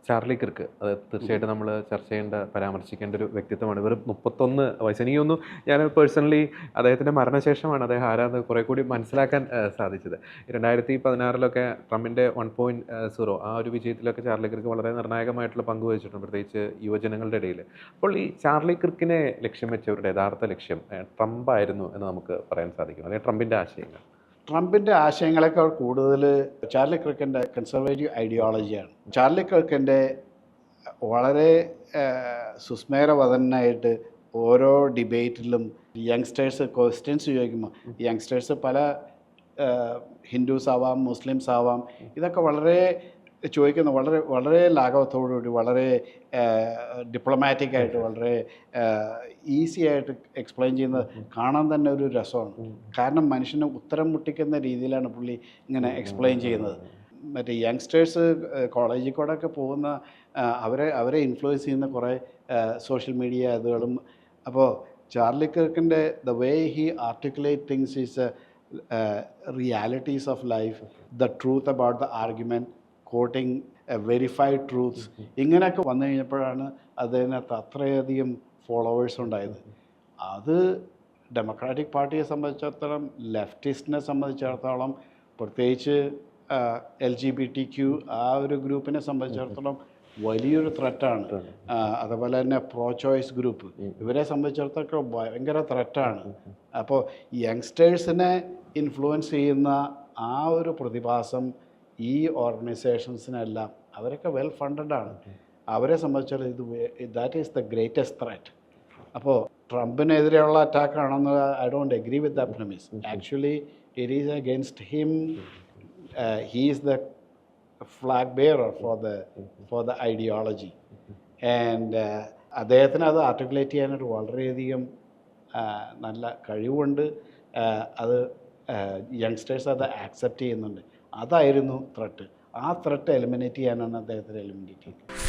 Charlie Kirk അത് തീർച്ചയായിട്ടും നമ്മൾ ചർച്ച ചെയ്യേണ്ട പരാമർശിക്കേണ്ട ഒരു വ്യക്തിത്വമാണ്. വെറും 31 വയസ്സ്. എനിക്ക് തോന്നുന്നു ഞാൻ പേഴ്സണലി അദ്ദേഹത്തിൻ്റെ മരണശേഷമാണ് അദ്ദേഹം ആരാന്ന് കുറെ കൂടി മനസ്സിലാക്കാൻ സാധിച്ചത്. 2016 ട്രംപിൻ്റെ 1.0 ആ ഒരു വിജയത്തിലൊക്കെ ചാർലി കിർക്ക് വളരെ നിർണായകമായിട്ടുള്ള പങ്ക് വഹിച്ചിട്ടുണ്ട്, പ്രത്യേകിച്ച് യുവജനങ്ങളുടെ ഇടയിൽ. അപ്പോൾ ഈ ചാർലി കിർക്കിനെ ലക്ഷ്യം വെച്ചവരുടെ യഥാർത്ഥ ലക്ഷ്യം ട്രംപ് ആയിരുന്നു എന്ന് നമുക്ക് പറയാൻ സാധിക്കും, അല്ലെങ്കിൽ ട്രംപിൻ്റെ ആശയങ്ങൾ? ട്രംപിൻ്റെ ആശയങ്ങളെക്കാൾ കൂടുതൽ ചാർലി കിർക്കിൻ്റെ കൺസർവേറ്റീവ് ഐഡിയോളജിയാണ്. ചാർലി കിർക്കിൻ്റെ വളരെ സുസ്മേരവദനായിട്ട് ഓരോ ഡിബേറ്റിലും യങ്സ്റ്റേഴ്സ് ക്വസ്റ്റ്യൻസ് ചോദിക്കുമ്പോൾ യങ്സ്റ്റേഴ്സ് പല ഹിന്ദുസ് ആവാം, മുസ്ലിംസ് ആവാം, ഇതൊക്കെ വളരെ ചോദിക്കുന്ന വളരെ വളരെ ലാഘവത്തോടുകൂടി വളരെ ഡിപ്ലോമാറ്റിക്കായിട്ട് വളരെ ഈസി ആയിട്ട് എക്സ്പ്ലെയിൻ ചെയ്യുന്നത് കാണാൻ തന്നെ ഒരു രസമാണ്. കാരണം മനുഷ്യനെ ഉത്തരം മുട്ടിക്കുന്ന രീതിയിലാണ് പുള്ളി ഇങ്ങനെ എക്സ്പ്ലെയിൻ ചെയ്യുന്നത്. മറ്റേ യങ്സ്റ്റേഴ്സ് കോളേജിൽ കൂടെ ഒക്കെ പോകുന്ന അവരെ ഇൻഫ്ലുവൻസ് ചെയ്യുന്ന കുറേ സോഷ്യൽ മീഡിയ ഇതുകളും. അപ്പോൾ ചാർലി കിർക്കിൻ്റെ the way he articulate things is realities of life, the truth about the argument, quoting verified truths, ഇങ്ങനെയൊക്കെ വന്നു കഴിഞ്ഞപ്പോഴാണ് അതിനകത്ത് അത്രയധികം ഫോളോവേഴ്സ് ഉണ്ടായത്. അത് ഡെമോക്രാറ്റിക് പാർട്ടിയെ സംബന്ധിച്ചിടത്തോളം, ലെഫ്റ്റിസ്റ്റിനെ സംബന്ധിച്ചിടത്തോളം, പ്രത്യേകിച്ച് LGBTQ ആ ഒരു ഗ്രൂപ്പിനെ സംബന്ധിച്ചിടത്തോളം വലിയൊരു ത്രെറ്റാണ്. അതുപോലെ തന്നെ പ്രോ ചോയ്സ് ഗ്രൂപ്പ്, ഇവരെ സംബന്ധിച്ചിടത്തോളം ഭയങ്കര ത്രെറ്റാണ്. അപ്പോൾ യങ്സ്റ്റേഴ്സിനെ ഇൻഫ്ലുവൻസ് ചെയ്യുന്ന ആ ഒരു പ്രതിഭാസം ഈ ഓർഗനൈസേഷൻസിനെല്ലാം അവരൊക്കെ വെൽ ഫണ്ടഡാണ്. അവരെ സംബന്ധിച്ചിടത്തോളം that is the greatest threat. അപ്പോൾ ട്രംപിനെതിരെയുള്ള അറ്റാക്കാണെന്ന് I don't agree with that premise. Actually it is against him. He is the flag bearer for the ideology. And അദ്ദേഹത്തിന് അത് ആർട്ടിക്കുലേറ്റ് ചെയ്യാനായിട്ട് വളരെയധികം നല്ല കഴിവുണ്ട്. അത് യങ്സ്റ്റേഴ്സ് അത് ആക്സെപ്റ്റ് ചെയ്യുന്നുണ്ട്. അതായിരുന്നു ത്രെട്ട്. ആ ത്രെട്ട് എലിമിനേറ്റ് ചെയ്യാനാണ് അദ്ദേഹത്തിന് എലിമിനേറ്റ് ചെയ്തത്.